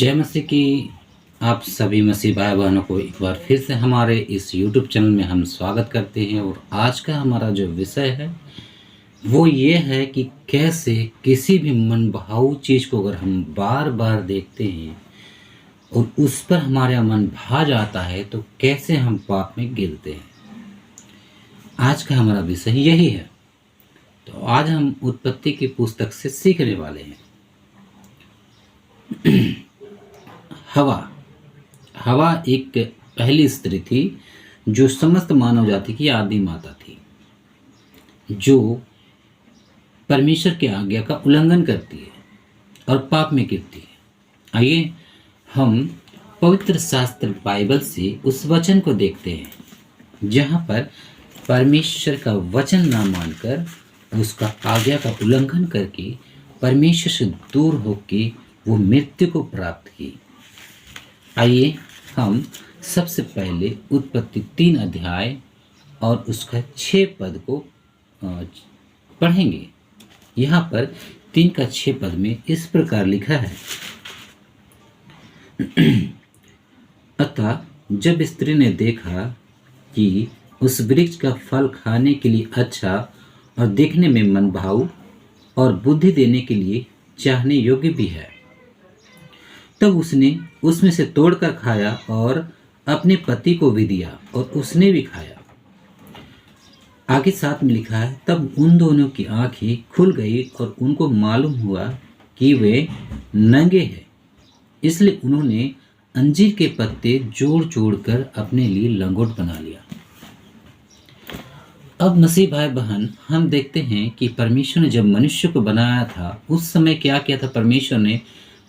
जय मसीह की। आप सभी मसीह भाई बहनों को एक बार फिर से हमारे इस YouTube चैनल में हम स्वागत करते हैं। और आज का हमारा जो विषय है वो ये है कि कैसे किसी भी मनभाऊ चीज़ को अगर हम बार बार देखते हैं और उस पर हमारा मन भा जाता है तो कैसे हम पाप में गिरते हैं। आज का हमारा विषय यही है। तो आज हम उत्पत्ति की पुस्तक से सीखने वाले हैं। हवा एक पहली स्त्री थी जो समस्त मानव जाति की आदि माता थी, जो परमेश्वर की आज्ञा का उल्लंघन करती है और पाप में गिरती है। आइए हम पवित्र शास्त्र बाइबल से उस वचन को देखते हैं जहाँ पर परमेश्वर का वचन ना मानकर उसका आज्ञा का उल्लंघन करके परमेश्वर से दूर होकर वो मृत्यु को प्राप्त की। आइए हम सबसे पहले उत्पत्ति 3 अध्याय और उसका 6 पद को पढ़ेंगे। यहाँ पर 3 का 6 पद में इस प्रकार लिखा है। अतः जब स्त्री ने देखा कि उस वृक्ष का फल खाने के लिए अच्छा और देखने में मनभाऊ और बुद्धि देने के लिए चाहने योग्य भी है, तब उसने उसमें से तोड़कर खाया और अपने पति को भी दिया और उसने भी खाया। आगे साथ में लिखा है, तब उन दोनों की आंखें खुल गई और उनको मालूम हुआ कि वे नंगे हैं। इसलिए उन्होंने अंजीर के पत्ते जोड़ जोड़ कर अपने लिए लंगोट बना लिया। अब मसीह भाई बहन, हम देखते हैं कि परमेश्वर ने जब मनुष्य को बनाया था उस समय क्या किया था। परमेश्वर ने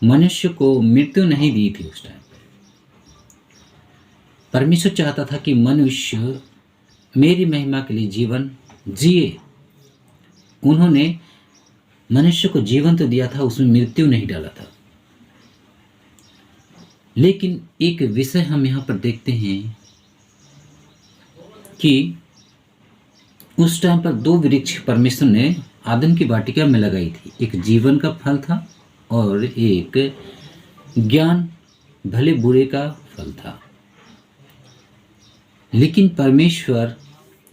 मनुष्य को मृत्यु नहीं दी थी। उस टाइम परमेश्वर चाहता था कि मनुष्य मेरी महिमा के लिए जीवन जिए। उन्होंने मनुष्य को जीवन तो दिया था, उसमें मृत्यु नहीं डाला था। लेकिन एक विषय हम यहाँ पर देखते हैं कि उस टाइम पर 2 वृक्ष परमेश्वर ने आदम की वाटिका में लगाई थी। एक जीवन का फल था और एक ज्ञान भले बुरे का फल था। लेकिन परमेश्वर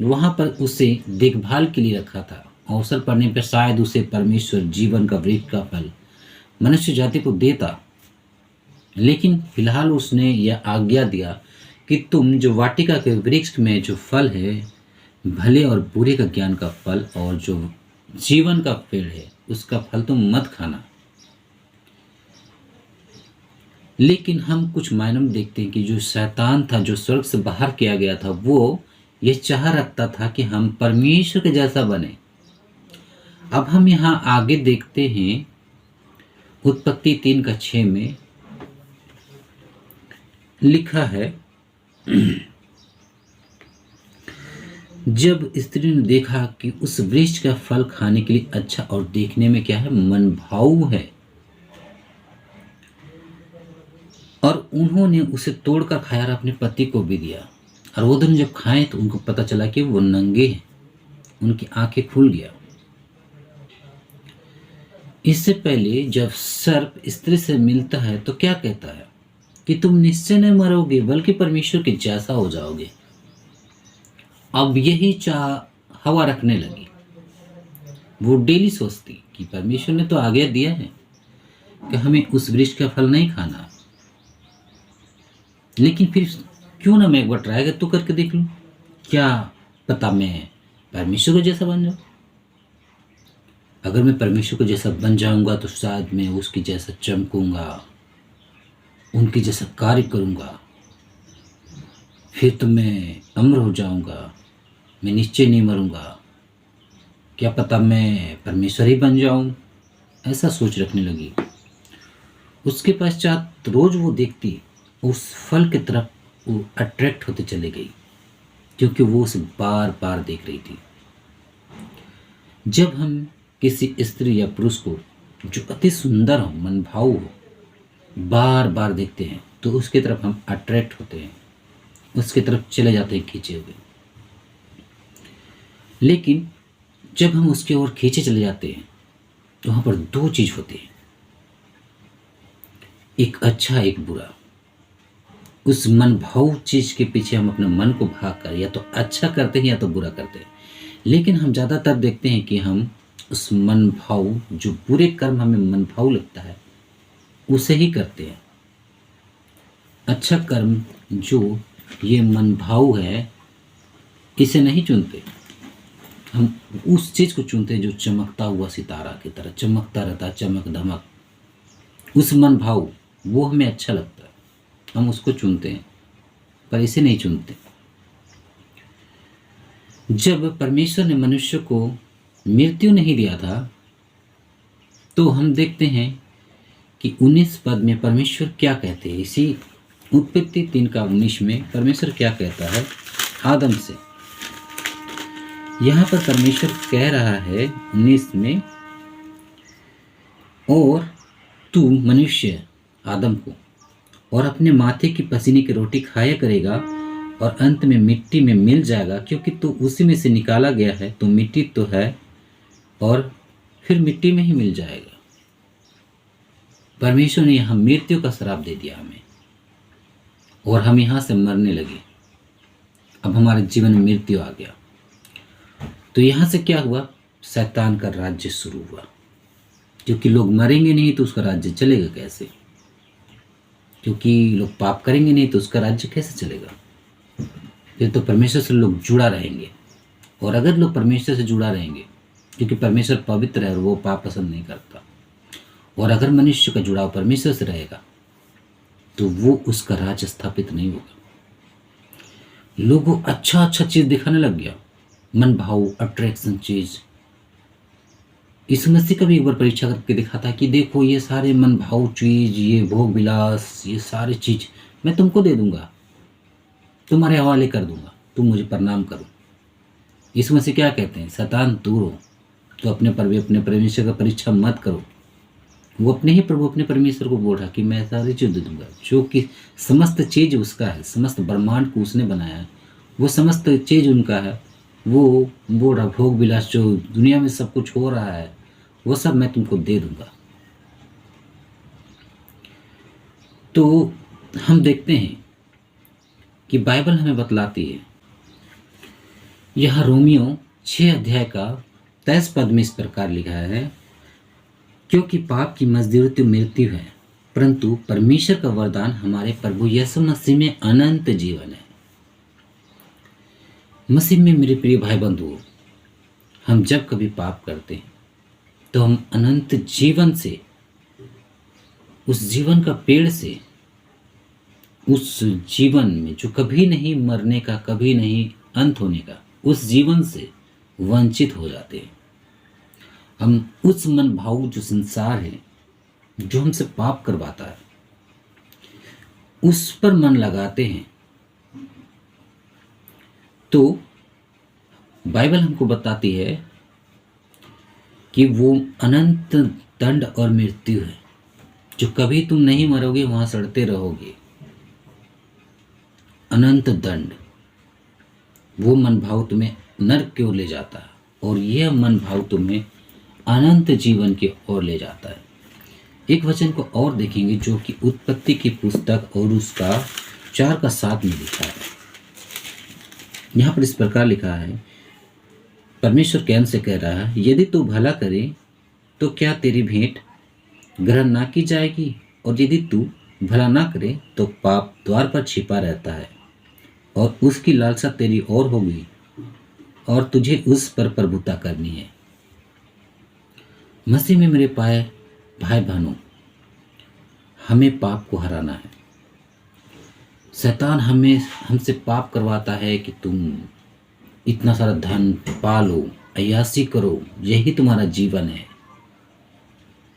वहाँ पर उसे देखभाल के लिए रखा था। अवसर पड़ने पर शायद उसे परमेश्वर जीवन का वृक्ष का फल मनुष्य जाति को देता, लेकिन फिलहाल उसने यह आज्ञा दिया कि तुम जो वाटिका के वृक्ष में जो फल है, भले और बुरे का ज्ञान का फल और जो जीवन का पेड़ है, उसका फल तुम मत खाना। लेकिन हम कुछ मायनों में देखते हैं कि जो शैतान था, जो स्वर्ग से बाहर किया गया था, वो ये चाह रखता था कि हम परमेश्वर के जैसा बने। अब हम यहाँ आगे देखते हैं उत्पत्ति 3 का 6 में लिखा है, जब स्त्री ने देखा कि उस वृक्ष का फल खाने के लिए अच्छा और देखने में क्या है, मनभाऊ है, और उन्होंने उसे तोड़कर खाया और अपने पति को भी दिया। और वो दोनों जब खाए तो उनको पता चला कि वो नंगे हैं। उनकी आंखें खुल गया। इससे पहले जब सर्प स्त्री से मिलता है तो क्या कहता है कि तुम निश्चय नहीं मरोगे बल्कि परमेश्वर के जैसा हो जाओगे। अब यही चाह हवा रखने लगी। वो डेली सोचती कि परमेश्वर ने तो आज्ञा दिया है कि हमें उस वृक्ष का फल नहीं खाना, लेकिन फिर क्यों ना मैं एक बार ट्राई तो करके देख लूं, क्या पता मैं परमेश्वर को जैसा बन जाऊं। अगर मैं परमेश्वर को जैसा बन जाऊंगा तो शायद मैं उसकी जैसा चमकूंगा, उनके जैसा कार्य करूंगा, फिर तो मैं अमर हो जाऊंगा, मैं निश्चय नहीं मरूंगा। क्या पता मैं परमेश्वर ही बन जाऊं। ऐसा सोच रखने लगी। उसके पश्चात रोज वो देखती, उस फल की तरफ वो अट्रैक्ट होते चले गई, क्योंकि वो उसे बार बार देख रही थी। जब हम किसी स्त्री या पुरुष को जो अति सुंदर हो, मनभाऊ हो, बार बार देखते हैं तो उसकी तरफ हम अट्रैक्ट होते हैं, उसकी तरफ चले जाते हैं खींचे हुए। लेकिन जब हम उसकी ओर खींचे चले जाते हैं तो वहाँ पर 2 चीज़ होती है। एक अच्छा एक बुरा, उस मन भाव चीज के पीछे हम अपने मन को भाग कर या तो अच्छा करते हैं या तो बुरा करते हैं। लेकिन हम ज़्यादातर देखते हैं कि हम उस मन भाव, जो बुरे कर्म हमें मन भाव लगता है, उसे ही करते हैं। अच्छा कर्म जो ये मन भाव है, इसे नहीं चुनते। हम उस चीज़ को चुनते हैं जो चमकता हुआ सितारा की तरह चमकता रहता है, चमक धमक। उस मन भाव वो हमें अच्छा लगता है, हम उसको चुनते हैं, पर इसे नहीं चुनते। जब परमेश्वर ने मनुष्य को मृत्यु नहीं दिया था, तो हम देखते हैं कि 19 पद में परमेश्वर क्या कहते हैं। इसी उत्पत्ति 3:19 में परमेश्वर क्या कहता है आदम से। यहाँ पर परमेश्वर कह रहा है 19 में, और तू मनुष्य आदम को और अपने माथे की पसीने की रोटी खाया करेगा और अंत में मिट्टी में मिल जाएगा, क्योंकि तू उसी में से निकाला गया है। तो मिट्टी तो है और फिर मिट्टी में ही मिल जाएगा। परमेश्वर ने यहाँ मृत्यु का श्राप दे दिया हमें, और हम यहाँ से मरने लगे। अब हमारे जीवन में मृत्यु आ गया। तो यहाँ से क्या हुआ, शैतान का राज्य शुरू हुआ। क्योंकि लोग मरेंगे नहीं तो उसका राज्य चलेगा कैसे? क्योंकि लोग पाप करेंगे नहीं तो उसका राज्य कैसे चलेगा? फिर तो परमेश्वर से लोग जुड़ा रहेंगे। और अगर लोग परमेश्वर से जुड़ा रहेंगे, क्योंकि परमेश्वर पवित्र है और वो पाप पसंद नहीं करता, और अगर मनुष्य का जुड़ाव परमेश्वर से रहेगा तो वो उसका राज्य स्थापित नहीं होगा। लोगों अच्छा अच्छा चीज दिखाने लग गया, मन भाव अट्रैक्शन चीज। यीशु मसीह का भी एक बार परीक्षा करके दिखाता कि देखो ये सारे मन भाव चीज, ये भोग विलास, ये सारी चीज मैं तुमको दे दूंगा, तुम्हारे हवाले कर दूंगा, तुम मुझे प्रणाम करो। यीशु मसीह क्या कहते हैं, शैतान दूर हो, तो अपने परमेश्वर का परीक्षा मत करो। वो अपने ही प्रभु अपने परमेश्वर को बोल रहा कि मैं सारी चीज दे दूंगा, जो कि समस्त चीज उसका है, समस्त ब्रह्मांड को उसने बनाया है, वो समस्त चीज उनका है। वो बोल रहा भोग विलास जो दुनिया में सब कुछ हो रहा है वो सब मैं तुमको दे दूंगा। तो हम देखते हैं कि बाइबल हमें बतलाती है, यह रोमियो 6 अध्याय का 23 पद में इस प्रकार लिखा है, क्योंकि पाप की मजदूरी तो मृत्यु है, परंतु परमेश्वर का वरदान हमारे प्रभु यीशु मसीह में अनंत जीवन है। मसीह में मेरे प्रिय भाई बंधुओं, हम जब कभी पाप करते हैं तो हम अनंत जीवन से, उस जीवन का पेड़ से, उस जीवन में जो कभी नहीं मरने का, कभी नहीं अंत होने का, उस जीवन से वंचित हो जाते हैं। हम उस मन भाव जो संसार है, जो हमसे पाप करवाता है, उस पर मन लगाते हैं। तो बाइबल हमको बताती है कि वो अनंत दंड और मृत्यु है, जो कभी तुम नहीं मरोगे, वहां सड़ते रहोगे। अनंत दंड, वो मन भाव तुम्हें नरक की ओर ले जाता है, और यह मन भाव तुम्हें अनंत जीवन की ओर ले जाता है। एक वचन को और देखेंगे जो कि उत्पत्ति की पुस्तक और उसका 4:7 में लिखा है। यहाँ पर इस प्रकार लिखा है, परमेश्वर कैन से कह रहा है, यदि तू भला करे तो क्या तेरी भेंट ग्रहण ना की जाएगी, और यदि तू भला ना करे तो पाप द्वार पर छिपा रहता है और उसकी लालसा तेरी ओर होगी, और तुझे उस पर प्रभुता करनी है। मसीह में मेरे पाए भाई बहनों, हमें पाप को हराना है। शैतान हमसे पाप करवाता है कि तुम इतना सारा धन पालो, अय्यासी करो, यही तुम्हारा जीवन है,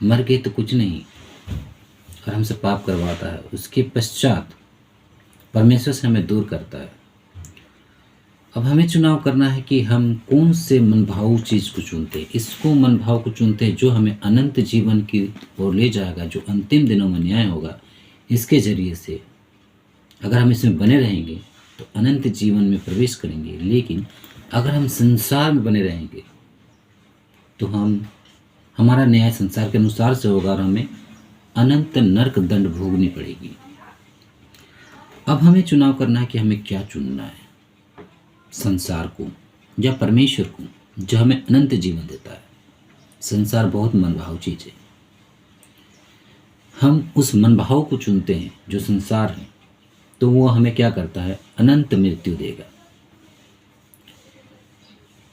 मर गए तो कुछ नहीं, और हमसे पाप करवाता है। उसके पश्चात परमेश्वर से हमें दूर करता है। अब हमें चुनाव करना है कि हम कौन से मनभाव चीज को चुनते हैं। इसको मनभाव को चुनते हैं जो हमें अनंत जीवन की ओर ले जाएगा, जो अंतिम दिनों में न्याय होगा। इसके जरिए से अगर हम इसमें बने रहेंगे तो अनंत जीवन में प्रवेश करेंगे। लेकिन अगर हम संसार में बने रहेंगे तो हमारा न्याय संसार के अनुसार से होगा और हमें अनंत नरक दंड भोगनी पड़ेगी। अब हमें चुनाव करना है कि हमें क्या चुनना है, संसार को या परमेश्वर को जो हमें अनंत जीवन देता है। संसार बहुत मनभाव चीज है, हम उस मनभाव को चुनते हैं जो संसार है तो वो हमें क्या करता है, अनंत मृत्यु देगा।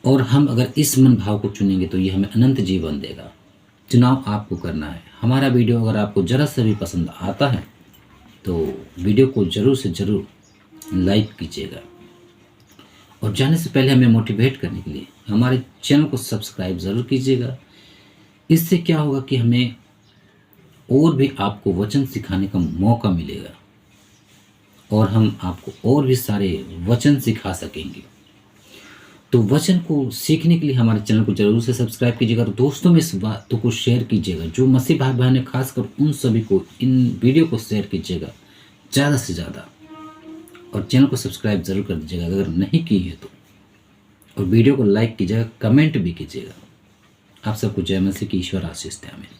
और हम अगर इस मनभाव को चुनेंगे तो ये हमें अनंत जीवन देगा। चुनाव आपको करना है। हमारा वीडियो अगर आपको ज़रा सा भी पसंद आता है तो वीडियो को ज़रूर से ज़रूर लाइक कीजिएगा, और जाने से पहले हमें मोटिवेट करने के लिए हमारे चैनल को सब्सक्राइब ज़रूर कीजिएगा। इससे क्या होगा कि हमें और भी आपको वचन सिखाने का मौका मिलेगा और हम आपको और भी सारे वचन सिखा सकेंगे। तो वचन को सीखने के लिए हमारे चैनल को जरूर से सब्सक्राइब कीजिएगा और दोस्तों में इस बातों को शेयर कीजिएगा। जो मसीह भाई बहन है खासकर उन सभी को इन वीडियो को शेयर कीजिएगा ज़्यादा से ज़्यादा, और चैनल को सब्सक्राइब ज़रूर कर दीजिएगा अगर नहीं की है तो, और वीडियो को लाइक कीजिएगा, कमेंट भी कीजिएगा। आप सबको जय मसीह की ईश्वर आशीष दे। आमीन।